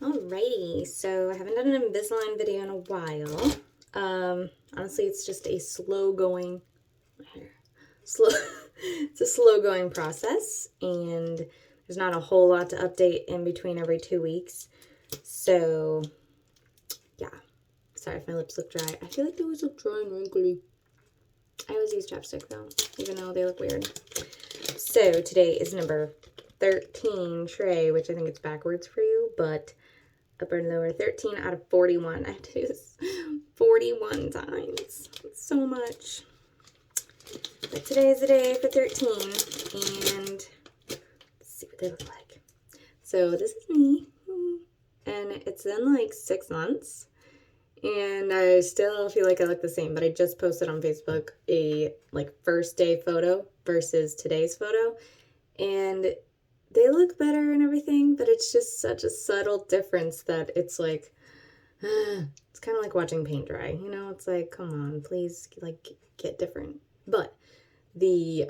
Alrighty, so I haven't done an Invisalign video in a while. Honestly, it's just a slow, it's a slow going process, and there's not a whole lot to update in between every 2 weeks. So, yeah. Sorry if my lips look dry. I feel like they always look dry and wrinkly. I always use chapstick though, even though they look weird. So today is number 13 tray, which I think it's backwards for you, but upper and lower, 13 out of 41. I have to do this 41 times. That's so much. But today is the day for 13, and let's see what they look like. So this is me, and it's been like 6 months, and I still feel like I look the same, but I just posted on Facebook a like first day photo versus today's photo, and they look better and everything, but it's just such a subtle difference that it's like, it's kind of like watching paint dry, you know? It's like, come on, please, like, get different. But the,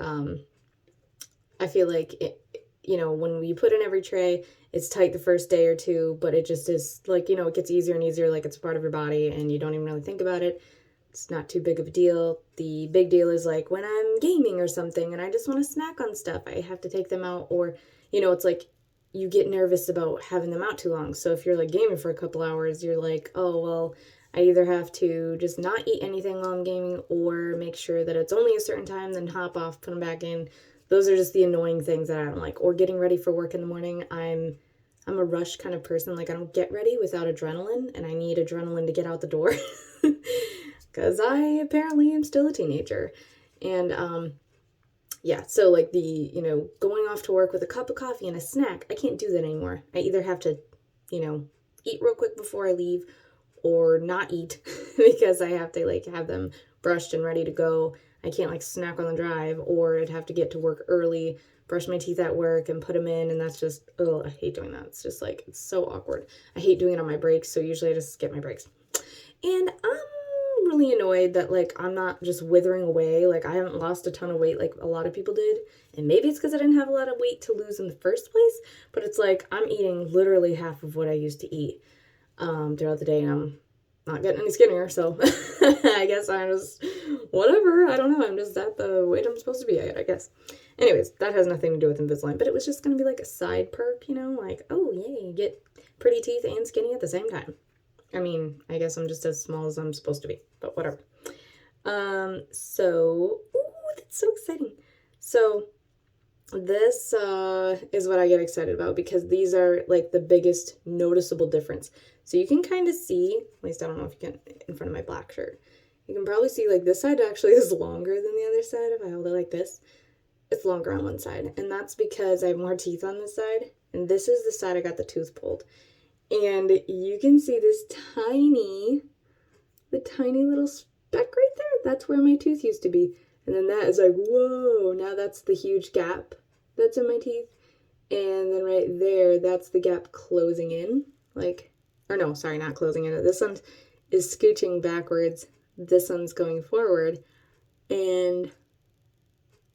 I feel like, it, you know, when we put in every tray, it's tight the first day or two, but it just is, like, you know, it gets easier and easier, like it's a part of your body, and you don't even really think about it. It's not too big of a deal. The big deal is, like, when I'm gaming or something, and I just want to snack on stuff, I have to take them out, or you know, it's like you get nervous about having them out too long. So if you're like gaming for a couple hours, you're like, oh, well, I either have to just not eat anything while I'm gaming or make sure that it's only a certain time, then hop off, put them back in. Those are just the annoying things that I don't like. Or getting ready for work in the morning. I'm a rush kind of person. Like, I don't get ready without adrenaline, and I need adrenaline to get out the door because I apparently am still a teenager. And yeah, so like the, you know, going off to work with a cup of coffee and a snack, I can't do that anymore. I either have to, you know, eat real quick before I leave or not eat because I have to like have them brushed and ready to go. I can't like snack on the drive, or I'd have to get to work early, brush my teeth at work and put them in, and that's just, oh, I hate doing that. It's just like, it's so awkward. I hate doing it on my breaks, so usually I just skip my breaks. And really annoyed that like I'm not just withering away. Like, I haven't lost a ton of weight like a lot of people did, and maybe it's because I didn't have a lot of weight to lose in the first place, but it's like I'm eating literally half of what I used to eat throughout the day, and I'm not getting any skinnier, so I guess I'm just whatever, I don't know, I'm just at the weight I'm supposed to be at, I guess. Anyways, that has nothing to do with Invisalign, but it was just gonna be like a side perk, you know, like, oh yay, you get pretty teeth and skinny at the same time. I mean, I guess I'm just as small as I'm supposed to be, but whatever. So, ooh, that's so exciting. So, this is what I get excited about, because these are like the biggest noticeable difference. So you can kind of see, at least I don't know if you can in front of my black shirt, you can probably see like this side actually is longer than the other side. If I hold it like this, it's longer on one side, and that's because I have more teeth on this side, and this is the side I got the tooth pulled. And you can see this tiny little speck right there. That's where my tooth used to be. And then that is like, whoa, now that's the huge gap that's in my teeth. And then right there, that's the gap closing in. Like, or no, sorry, not closing in. This one is scooching backwards. This one's going forward. And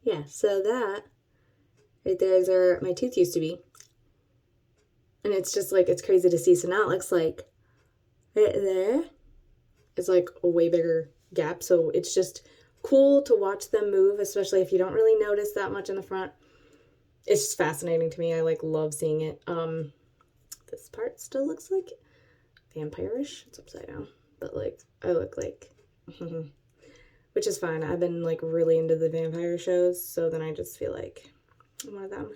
yeah, so that right there is where my tooth used to be. And it's just like, it's crazy to see. So now it looks like right there is like a way bigger gap. So it's just cool to watch them move, especially if you don't really notice that much in the front. It's just fascinating to me. I like love seeing it. This part still looks like vampire-ish. It's upside down, but like I look like, which is fine. I've been like really into the vampire shows, so then I just feel like I'm one of them.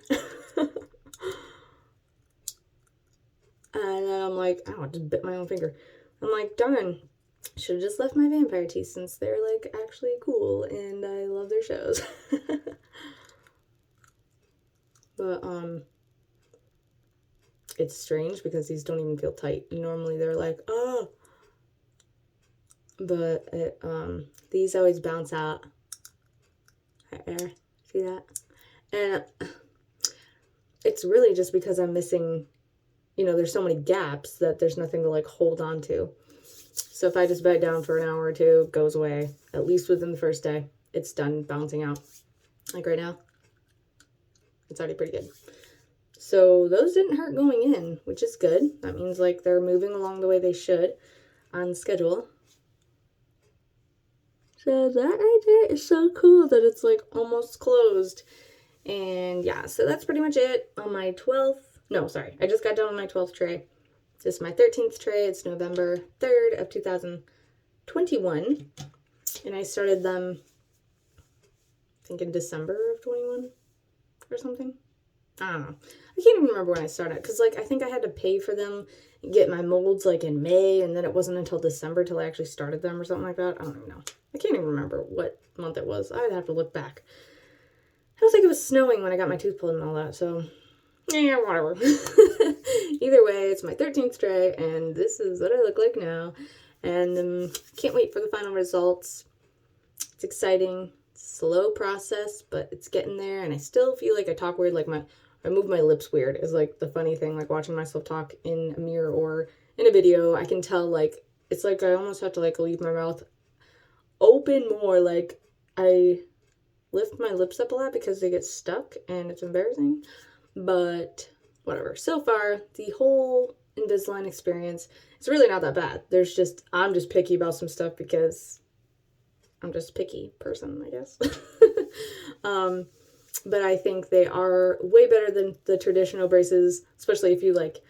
And then I'm like, oh, I just bit my own finger. I'm like, darn, should have just left my vampire teeth, since they're like actually cool and I love their shows. But it's strange because these don't even feel tight. Normally they're like, oh, but it, these always bounce out right there. See that? And it's really just because I'm missing, you know, there's so many gaps that there's nothing to like hold on to. So if I just bed down for an hour or two, it goes away. At least within the first day, it's done bouncing out. Like right now, it's already pretty good. So those didn't hurt going in, which is good. That means like they're moving along the way they should on schedule. So that right there is so cool that it's like almost closed. And yeah, so that's pretty much it on my 12th. No, sorry. I just got done with my 12th tray. This is my 13th tray. It's November 3rd of 2021. And I started them, I think in December of 21 or something. I don't know. I can't even remember when I started. Because like I think I had to pay for them and get my molds like in May. And then it wasn't until December till I actually started them or something like that. I don't even know. I can't even remember what month it was. I'd have to look back. I don't think it was snowing when I got my tooth pulled and all that, so yeah, whatever. Either way, it's my 13th tray, and this is what I look like now. And can't wait for the final results. It's exciting. Slow process, but it's getting there, and I still feel like I talk weird, like I move my lips weird is like the funny thing, like watching myself talk in a mirror or in a video. I can tell like, it's like I almost have to like leave my mouth open more, like I lift my lips up a lot because they get stuck and it's embarrassing, but whatever. So far, the whole Invisalign experience is really not that bad. I'm just picky about some stuff because I'm just a picky person, I guess. But I think they are way better than the traditional braces, especially if you like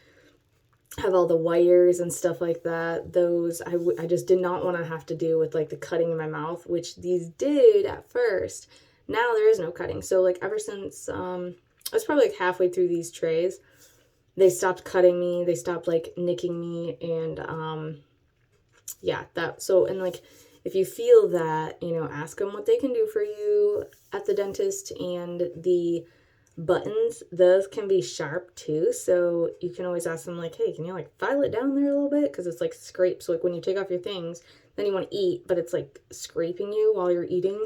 have all the wires and stuff like that. Those I just did not want to have to do with like the cutting in my mouth, which these did at first. Now there is no cutting. So like ever since I was probably like halfway through these trays, they stopped cutting me. They stopped like nicking me, and yeah, and like if you feel that, you know, ask them what they can do for you at the dentist. And the buttons, those can be sharp too, so you can always ask them like, hey, can you like file it down there a little bit, because it's like scrapes. So like when you take off your things, then you want to eat, but it's like scraping you while you're eating.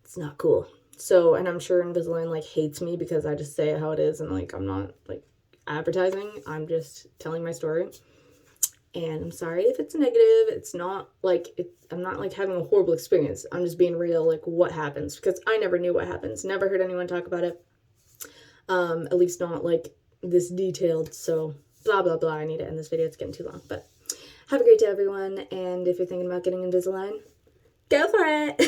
It's not cool. So, and I'm sure Invisalign like hates me because I just say it how it is, and like I'm not like advertising, I'm just telling my story. And I'm sorry if it's negative. It's not like I'm not like having a horrible experience. I'm just being real, like what happens, because I never knew what happens. Never heard anyone talk about it. At least not like this detailed. So blah, blah, blah. I need to end this video. It's getting too long. But have a great day, everyone. And if you're thinking about getting Invisalign, go for it.